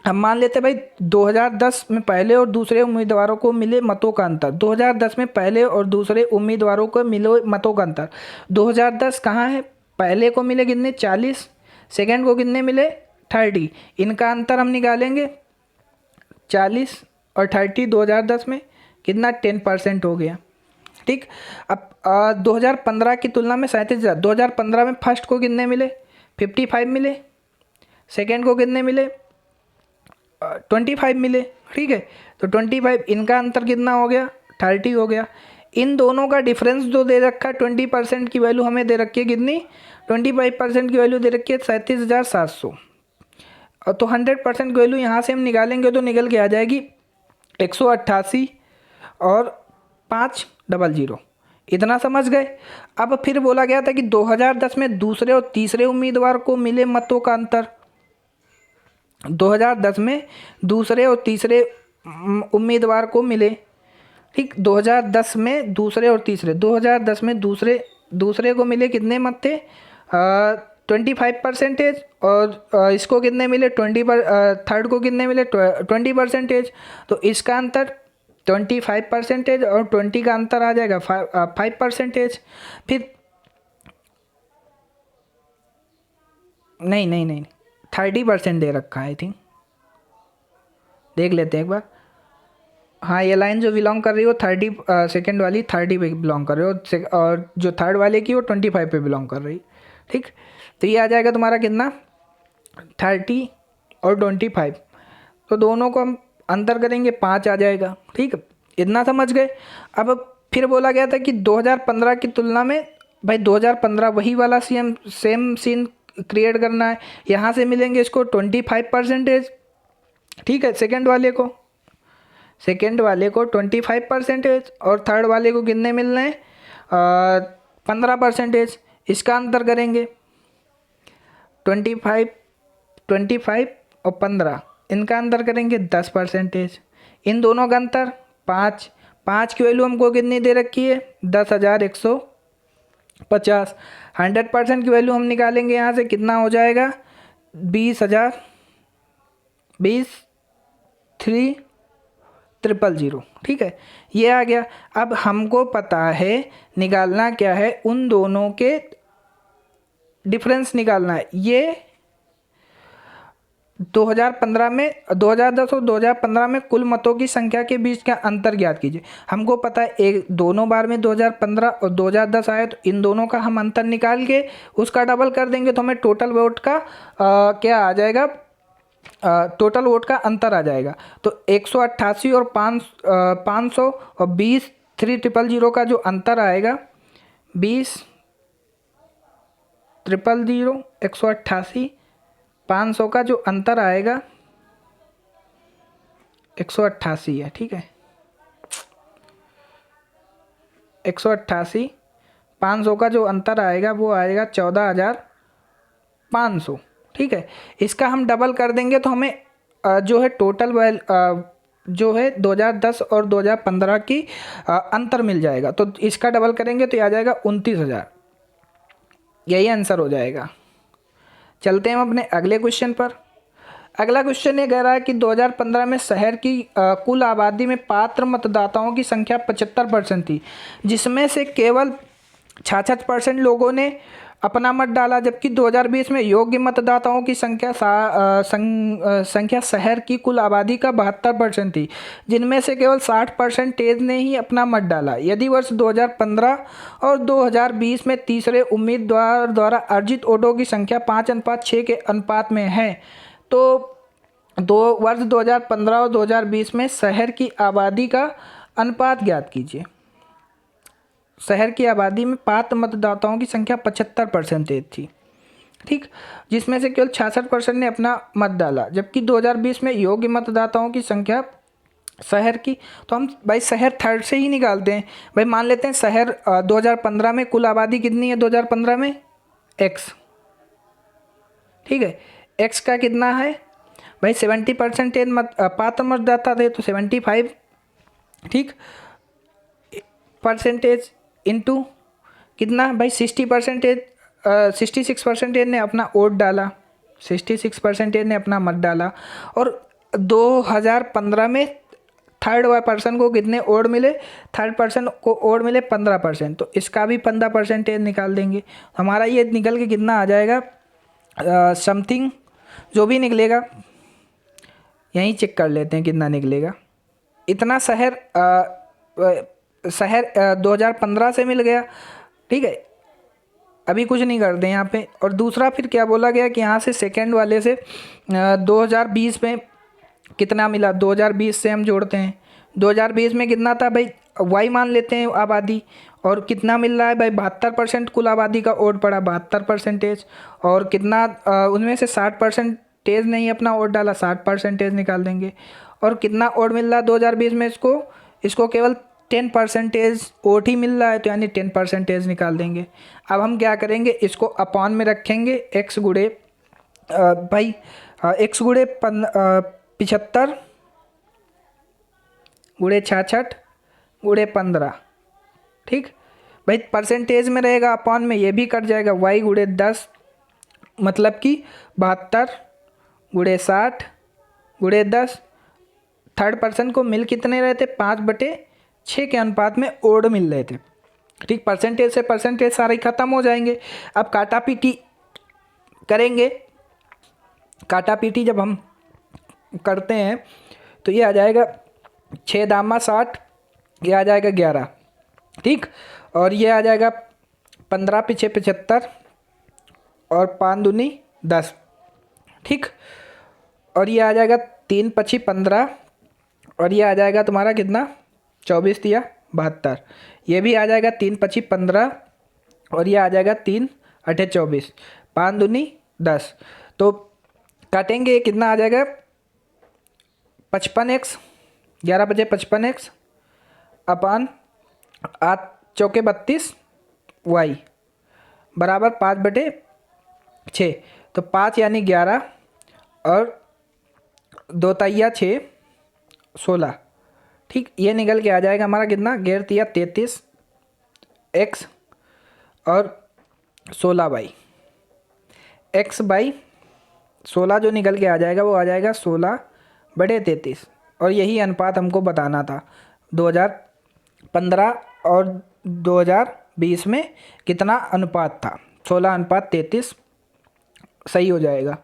S1: हम मान लेते हैं भाई 2010 में पहले और दूसरे उम्मीदवारों को मिले मतों का अंतर, 2010 में पहले और दूसरे उम्मीदवारों को मिले मतों का अंतर, 2010 कहाँ है, पहले को मिले कितने 40, सेकंड को कितने मिले 30, इनका अंतर हम निकालेंगे 40 और 30, 2010 में कितना 10% हो गया। ठीक, अब 2015 की तुलना में 37,000, 2015 में फर्स्ट को कितने मिले 55 मिले, सेकंड को कितने मिले 25 मिले। ठीक है, तो 25, इनका अंतर कितना हो गया 30 हो गया। इन दोनों का डिफरेंस जो दे रखा है 20% की वैल्यू हमें दे रखी है कितनी, 25% की वैल्यू दे रखी है 37,700, तो 100% की वैल्यू यहाँ से हम निकालेंगे तो निकल के आ जाएगी 188 और 500। इतना समझ गए। अब फिर बोला गया था कि 2010 में दूसरे और तीसरे उम्मीदवार को मिले मतों का अंतर। 2010 में दूसरे और तीसरे उम्मीदवार को मिले, ठीक। 2010 में दूसरे और तीसरे, 2010 में दूसरे को मिले कितने मत थे? 25%। और इसको कितने मिले? थर्ड को कितने मिले? 20%। तो इसका अंतर 25% और 20 का अंतर आ जाएगा 5%। फिर नहीं 30% दे रखा है आई थिंक, देख लेते हैं एक बार। हाँ, ये लाइन जो बिलोंग कर रही है वो 30 सेकेंड वाली 30 पे बिलोंग कर रही है, और जो थर्ड वाले की वो 25 पे बिलोंग कर रही है, ठीक। तो ये आ जाएगा तुम्हारा कितना? 30 और 25। तो दोनों को हम अंतर करेंगे 5 आ जाएगा, ठीक। इतना समझ गए। अब फिर बोला गया था कि 2015 की तुलना में, भाई 2015 वही वाला सेम सीन क्रिएट करना है। यहाँ से मिलेंगे इसको 25%, ठीक है। सेकेंड वाले को 25% और थर्ड वाले को कितने मिलना है? 15%। इसका अंतर करेंगे 25 और 15, इनका अंतर करेंगे 10%। इन दोनों का अंतर 5 की वैल्यू हमको कितनी दे रखी है? 10,150। 100% की वैल्यू हम निकालेंगे यहाँ से, कितना हो जाएगा? 20,300, ठीक है। ये आ गया। अब हमको पता है निकालना क्या है, उन दोनों के डिफरेंस निकालना है। ये 2015 में 2010 और 2015 में कुल मतों की संख्या के बीच का अंतर ज्ञात कीजिए। हमको पता है एक दोनों बार में 2015 और 2010 आया, तो इन दोनों का हम अंतर निकाल के उसका डबल कर देंगे तो हमें टोटल वोट का क्या आ जाएगा? टोटल वोट का अंतर आ जाएगा। तो 188 और 500 और 20,300 का जो अंतर आएगा, 20,300 188 500 का जो अंतर आएगा 188 है, ठीक है। 188 500 का जो अंतर आएगा वो आएगा 14,500, ठीक है। इसका हम डबल कर देंगे तो हमें जो है टोटल जो है 2010 और 2015 की अंतर मिल जाएगा। तो इसका डबल करेंगे तो ये आ जाएगा 29,000। यही आंसर हो जाएगा। चलते हैं हम अपने अगले क्वेश्चन पर। अगला क्वेश्चन ये कह रहा है कि 2015 में शहर की कुल आबादी में पात्र मतदाताओं की संख्या 75% थी, जिसमें से केवल 66% लोगों ने अपना मत डाला, जबकि 2020 में योग्य मतदाताओं की संख्या शहर की कुल आबादी का 72% थी, जिनमें से केवल 60% ने ही अपना मत डाला। यदि वर्ष 2015 और 2020 में तीसरे उम्मीदवार द्वारा अर्जित वोटों की संख्या 5:6 के अनुपात में है, तो वर्ष 2015 और 2020 में शहर की आबादी का अनुपात ज्ञात कीजिए। शहर की आबादी में पात्र मतदाताओं की संख्या 75% थी, ठीक, जिसमें से केवल 66% ने अपना मत डाला, जबकि 2020 में योग्य मतदाताओं की संख्या शहर की, तो हम भाई शहर थर्ड से ही निकालते हैं। भाई मान लेते हैं शहर 2015 में कुल आबादी कितनी है? 2015 में x, ठीक है। x का कितना है भाई? 70% पात्र मतदाता थे तो 75, ठीक, परसेंटेज इंटू कितना भाई? 66% ने अपना वोट डाला, 66% ने अपना मत डाला। और 2015 में थर्ड पर्सन को कितने वोट मिले? थर्ड पर्सन को वोट मिले 15%, तो इसका भी 15% निकाल देंगे। हमारा ये निकल के कितना आ जाएगा? समथिंग जो भी निकलेगा, यहीं चेक कर लेते हैं कितना निकलेगा। इतना शहर 2015 से मिल गया, ठीक है। अभी कुछ नहीं करते हैं यहाँ पे। और दूसरा फिर क्या बोला गया कि यहाँ से सेकंड वाले से 2020 में कितना मिला? 2020 से हम जोड़ते हैं। 2020 में कितना था भाई? वाई मान लेते हैं आबादी, और कितना मिल रहा है भाई? 72% कुल आबादी का वोट पड़ा, 72%। और कितना उनमें से 60% नहीं अपना वोट डाला, 60% निकाल देंगे। और कितना वोट मिल रहा है 2020 में? इसको केवल 10% ओट ही मिल रहा है, तो यानी 10% निकाल देंगे। अब हम क्या करेंगे, इसको अपॉन में रखेंगे, एक्स गुड़े भाई एक्स गुड़े 75 गुड़े 66 गुड़े 15, ठीक भाई। परसेंटेज में रहेगा, अपॉन में ये भी कट जाएगा, वाई गुड़े 10 मतलब कि 72 गुड़े 60 गुड़े 10। थर्ड पर्सन को मिल कितने रहे थे, 5/6 के अनुपात में ओड मिल रहे थे, ठीक। परसेंटेज से परसेंटेज सारे खत्म हो जाएंगे। अब काटा पीटी करेंगे, काटा पीटी जब हम करते हैं तो ये आ जाएगा 6 दामा 60, ये आ जाएगा 11, ठीक। और ये आ जाएगा 15 पीछे 75 और 5 दूनी 10, ठीक। और ये आ जाएगा 3 पची 15 और ये आ जाएगा तुम्हारा कितना 24 दिया 72। ये भी आ जाएगा 3 पची 15 और ये आ जाएगा 3 अठे 24, 5 दूनी 10। तो काटेंगे, कितना आ जाएगा 55x, 11 बजे 55x अपान 8 चौके 32 वाई बराबर 5/6। तो 5 यानी 11 और 2 तैया 6 16, ठीक। ये निकल के आ जाएगा हमारा कितना 11 33 एक्स और 16/16 जो निकल के आ जाएगा वो आ जाएगा 16/33। और यही अनुपात हमको बताना था 2015 और 2020 में कितना अनुपात था, 16:33 सही हो जाएगा।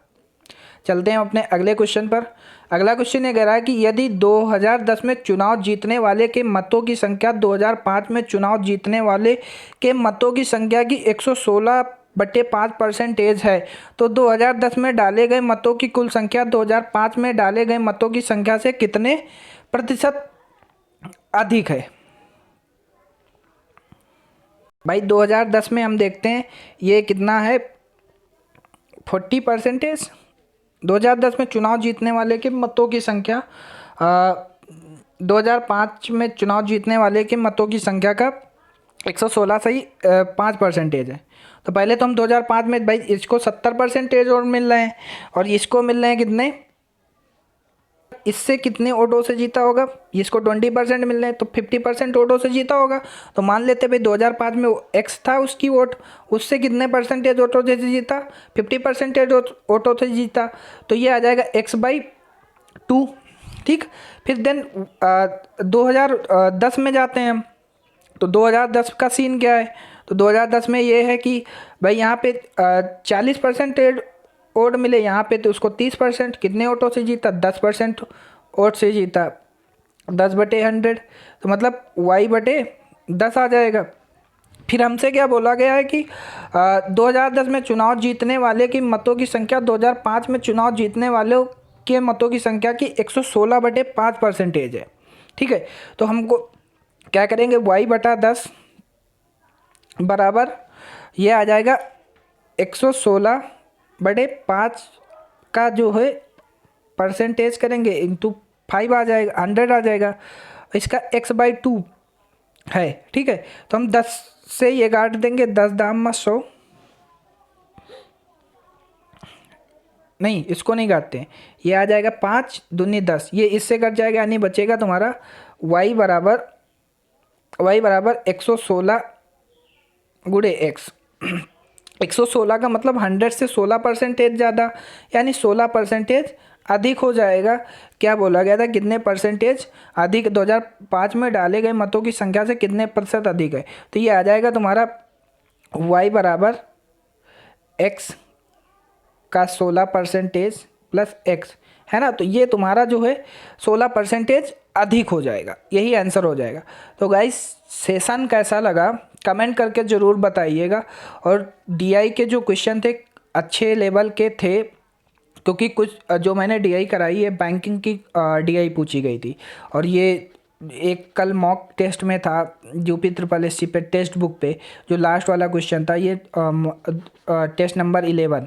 S1: चलते हैं अपने अगले क्वेश्चन पर। अगला क्वेश्चन ये कह रहा है कि यदि 2010 में चुनाव जीतने वाले के मतों की संख्या 2005 में चुनाव जीतने वाले के मतों की संख्या की 116/5% है, तो 2010 में डाले गए मतों की कुल संख्या 2005 में डाले गए मतों की संख्या से कितने प्रतिशत अधिक है। भाई 2010 में हम देखते हैं ये कितना है 40%। 2010 में चुनाव जीतने वाले के मतों की संख्या 2005 में चुनाव जीतने वाले के मतों की संख्या का 116 सही 5% है। तो पहले तो हम 2005 में भाई इसको 70% और मिल रहे हैं और इसको मिल रहे हैं कितने, इससे कितने वोटों से जीता होगा, इसको 20% मिल रहे हैं तो 50% वोटों से जीता होगा। तो मान लेते भाई 2005 में एक्स था उसकी वोट, उससे कितने परसेंटेज वोटों से जीता, 50% वोटों से जीता। तो ये आ जाएगा x/2, ठीक। फिर देन 2010 में जाते हैं हम, तो 2010 का सीन क्या है, तो 2010 में ये है कि भाई यहाँ पे 40% वोट मिले, यहाँ पे तो उसको 30%, कितने वोटों से जीता 10% वोट से जीता, 10/100, तो मतलब y/10 आ जाएगा। फिर हमसे क्या बोला गया है कि 2010 में चुनाव जीतने वाले की मतों की संख्या 2005 में चुनाव जीतने वालों के मतों की संख्या की 116/5% है, ठीक है। तो हमको क्या करेंगे y/10 बराबर ये आ जाएगा 116/5 का जो है परसेंटेज करेंगे इंटू 5 आ जाएगा, 100 आ जाएगा। इसका x/2 है, ठीक है। तो हम 10 से ये काट देंगे, 10 दाम 100 नहीं, इसको नहीं काटते हैं, ये आ जाएगा 5 दूनी 10, ये इससे कट जाएगा, यानी बचेगा तुम्हारा y बराबर 116 गुणे x। 116 का मतलब 100 से 16% ज़्यादा, यानी 16% अधिक हो जाएगा। क्या बोला गया था, कितने परसेंटेज अधिक 2005 में डाले गए मतों की संख्या से कितने प्रतिशत अधिक है। तो ये आ जाएगा तुम्हारा y बराबर x का 16% प्लस x, है ना। तो ये तुम्हारा जो है 16% अधिक हो जाएगा, यही आंसर हो जाएगा। तो गाइस सेशन कैसा लगा कमेंट करके ज़रूर बताइएगा। और डीआई के जो क्वेश्चन थे अच्छे लेवल के थे, क्योंकि कुछ जो मैंने डीआई कराई है बैंकिंग की डीआई पूछी गई थी, और ये एक कल मॉक टेस्ट में था यूपी SSC पे टेक्स्ट बुक पे जो लास्ट वाला क्वेश्चन था, ये टेस्ट नंबर 11,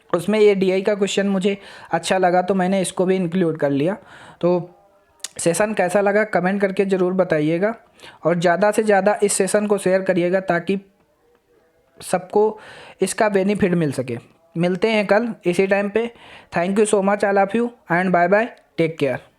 S1: उसमें ये डीआई का क्वेश्चन मुझे अच्छा लगा तो मैंने इसको भी इंक्लूड कर लिया। तो सेशन कैसा लगा कमेंट करके ज़रूर बताइएगा, और ज़्यादा से ज़्यादा इस सेशन को शेयर करिएगा ताकि सबको इसका बेनिफिट मिल सके। मिलते हैं कल इसी टाइम पे। Thank you so much all of you and bye bye, take care.